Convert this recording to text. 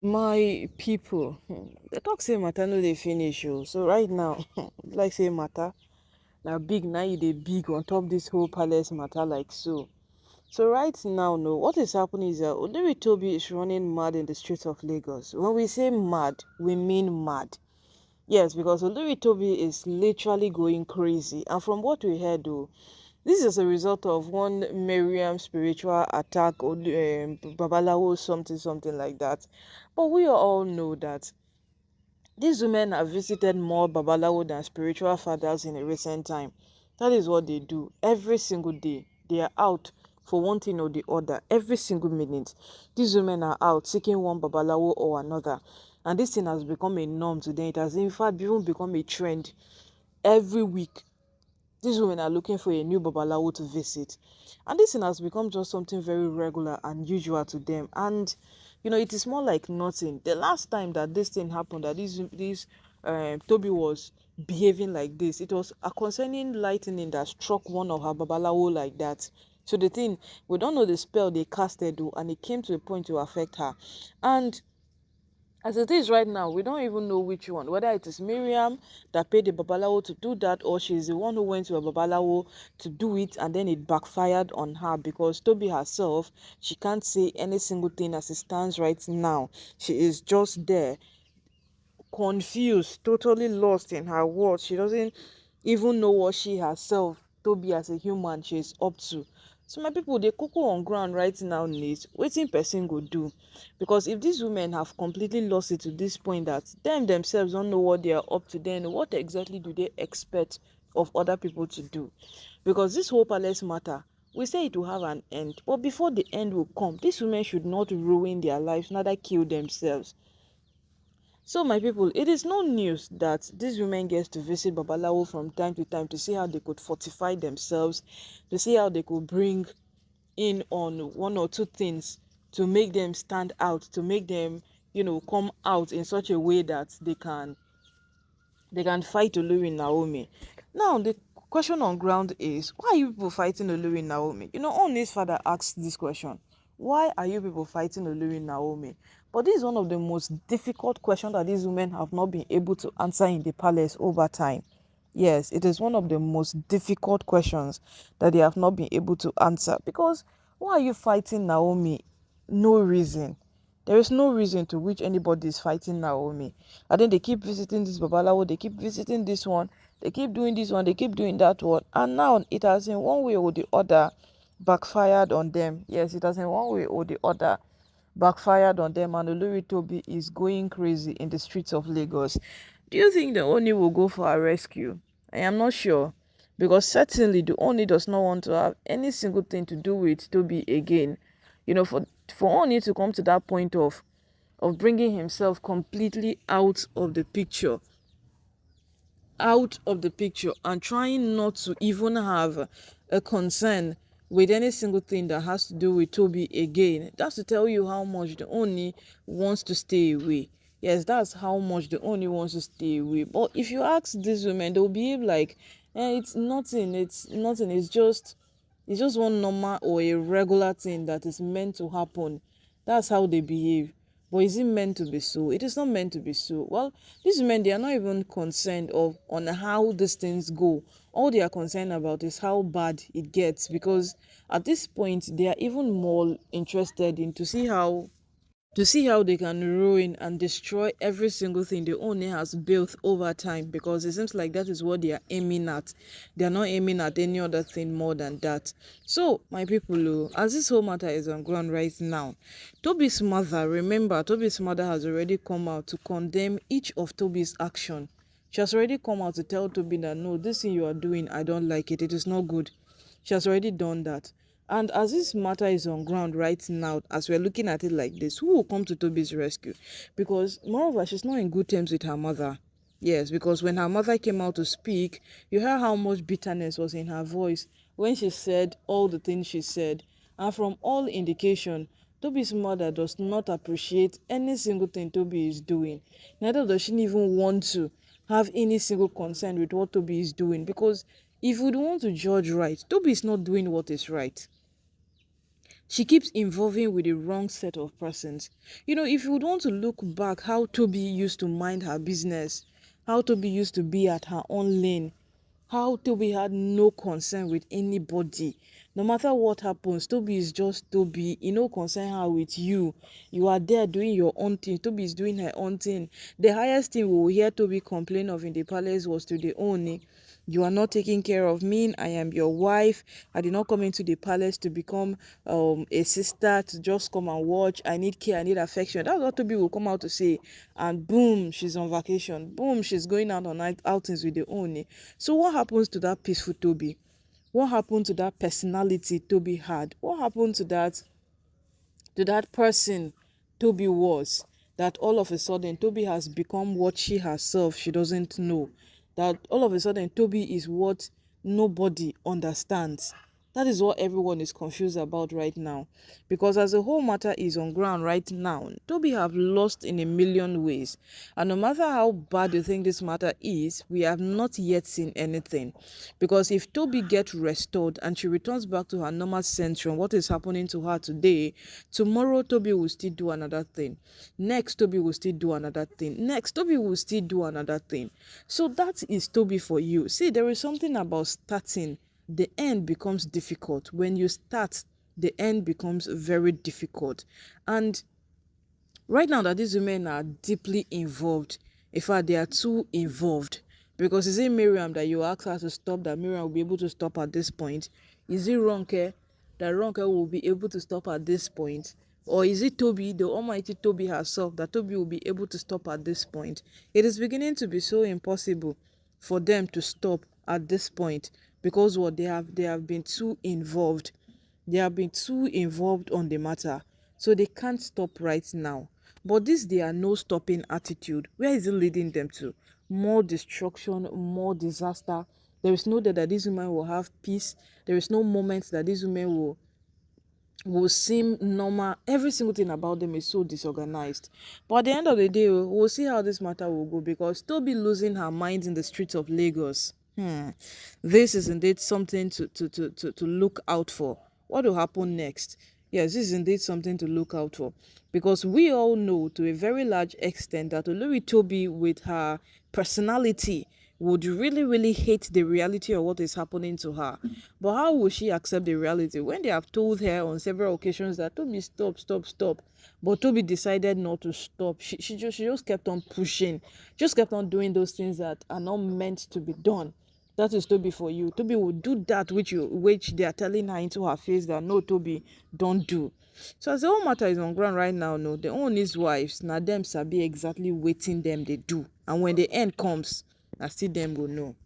My people, the talk say matter no dey finish o. So right now, like say matter na big, na e dey big on top this whole palace matter like so. So right now, no, what is happening is that Olori Tobi is running mad in the streets of Lagos. When we say mad, we mean mad. Yes, because Olori Tobi is literally going crazy. And from what we heard, though, this is a result of one Mariam spiritual attack, or Babalawo, something, something like that. But we all know that these women have visited more Babalawo than spiritual fathers in a recent time. That is what they do every single day. They are out for one thing or the other every single minute. These women are out seeking one Babalawo or another. And this thing has become a norm today. It has in fact even become a trend every week. These women are looking for a new babalawo to visit, and this thing has become just something very regular and usual to them. And it is more like nothing. The last time that this thing happened, that this Toby was behaving like this, it was a concerning lightning that struck one of her babalawo like that. So the thing, we don't know the spell they casted, though, and it came to a point to affect her. And as it is right now, we don't even know which one, whether it is Miriam that paid the Babalawo to do that, or she's the one who went to a Babalawo to do it and then it backfired on her, because Toby herself, she can't say any single thing as it stands right now. She is just there, confused, totally lost in her words. She doesn't even know what she herself, Toby as a human, she is up to. So my people, the cocoa on ground right now needs wetin person go do, because if these women have completely lost it to this point that them themselves don't know what they are up to, then what exactly do they expect of other people to do? Because this whole palace matter, we say it will have an end, but before the end will come, these women should not ruin their lives, neither kill themselves. So my people, it is no news that these women get to visit Babalawo from time to time to see how they could fortify themselves, to see how they could bring in on one or two things to make them stand out, to make them, come out in such a way that they can fight Olori Naomi. Now the question on ground is, why are you people fighting Olori Naomi? Ooni's father asked this question. Why are you people fighting Olori Naomi? But this is one of the most difficult questions that these women have not been able to answer in the palace over time. Yes, it is one of the most difficult questions that they have not been able to answer, because why are you fighting Naomi? No reason. There is no reason to which anybody is fighting Naomi. I think they keep visiting this Babalawo, they keep visiting this one, they keep doing this one, they keep doing that one. And now it has in one way or the other backfired on them. Yes, it has in one way or the other backfired on them, and Olori Tobi is going crazy in the streets of Lagos. Do you think the Ooni will go for a rescue? I am not sure, because certainly the Ooni does not want to have any single thing to do with Tobi again. For Ooni to come to that point of bringing himself completely out of the picture and trying not to even have a concern with any single thing that has to do with Toby again. That's to tell you how much the Ooni wants to stay away. Yes, that's how much the Ooni wants to stay away. But if you ask these women, they'll behave like, it's nothing, it's just one normal or a regular thing that is meant to happen. That's how they behave. But is it meant to be so? It is not meant to be so. Well, these men, they are not even concerned on how these things go. All they are concerned about is how bad it gets, because at this point they are even more interested in to see how they can ruin and destroy every single thing the owner has built over time, because it seems like that is what they are aiming at. They are not aiming at any other thing more than that. So my people, as this whole matter is on ground right now, Toby's mother, remember, Toby's mother has already come out to condemn each of Toby's action. She has already come out to tell Toby that, no, this thing you are doing, I don't like it, it is not good. She has already done that. And as this matter is on ground right now, as we're looking at it like this, who will come to Toby's rescue? Because moreover, she's not in good terms with her mother. Yes, because when her mother came out to speak, you heard how much bitterness was in her voice when she said all the things she said. And from all indication, Toby's mother does not appreciate any single thing Toby is doing. Neither does she even want to have any single concern with what Toby is doing, because if we want to judge right, Toby is not doing what is right. She keeps involving with the wrong set of persons. If you would want to look back how Toby used to mind her business, how Toby used to be at her own lane, how Toby had no concern with anybody. No matter what happens, Toby is just Toby. He no concern her with you. You are there doing your own thing. Toby is doing her own thing. The highest thing we will hear Toby complain of in the palace was to the Ooni. You are not taking care of me. I am your wife. I did not come into the palace to become a sister, to just come and watch. I need care. I need affection. That's what Toby will come out to say. And boom, she's on vacation. Boom, she's going out on outings with the Ooni. So what happens to that peaceful Toby? What happened to that personality Toby had? What happened to that person Toby was? That all of a sudden Toby has become what she herself she doesn't know. That all of a sudden Toby is what nobody understands. That is what everyone is confused about right now. Because as the whole matter is on ground right now, Toby have lost in a million ways. And no matter how bad you think this matter is, we have not yet seen anything. Because if Toby gets restored and she returns back to her normal centrum, what is happening to her today, tomorrow Toby will still do another thing. Next, Toby will still do another thing. Next, Toby will still do another thing. So that is Toby for you. See, there is something about starting. The end becomes difficult. When you start, the end becomes very difficult. And right now that these women are deeply involved, in fact, they are too involved. Because is it Miriam that you ask her to stop, that Miriam will be able to stop at this point? Is it Ronke that Ronke will be able to stop at this point? Or is it Toby, the almighty Toby herself, that Toby will be able to stop at this point? It is beginning to be so impossible for them to stop at this point, because what they have been too involved. They have been too involved on the matter, so they can't stop right now. But this their no stopping attitude, where is it leading them to? More destruction, more disaster. There is no day that these women will have peace. There is no moment that these women will seem normal. Every single thing about them is so disorganized. But at the end of the day, we'll see how this matter will go, because Toby losing her mind in the streets of Lagos. This is indeed something to look out for. What will happen next? Yes, this is indeed something to look out for, because we all know to a very large extent that Olori Toby, with her personality, would really hate the reality of what is happening to her. But how will she accept the reality when they have told her on several occasions that Toby, stop? But Toby decided not to stop. She just kept on pushing, just kept on doing those things that are not meant to be done. That is Toby for you. Toby will do that which they are telling her into her face that no, Toby, don't do. So as the whole matter is on ground right now, no, the Ooni's wives, now them sabi exactly waiting them they do. And when the end comes, I still them will know.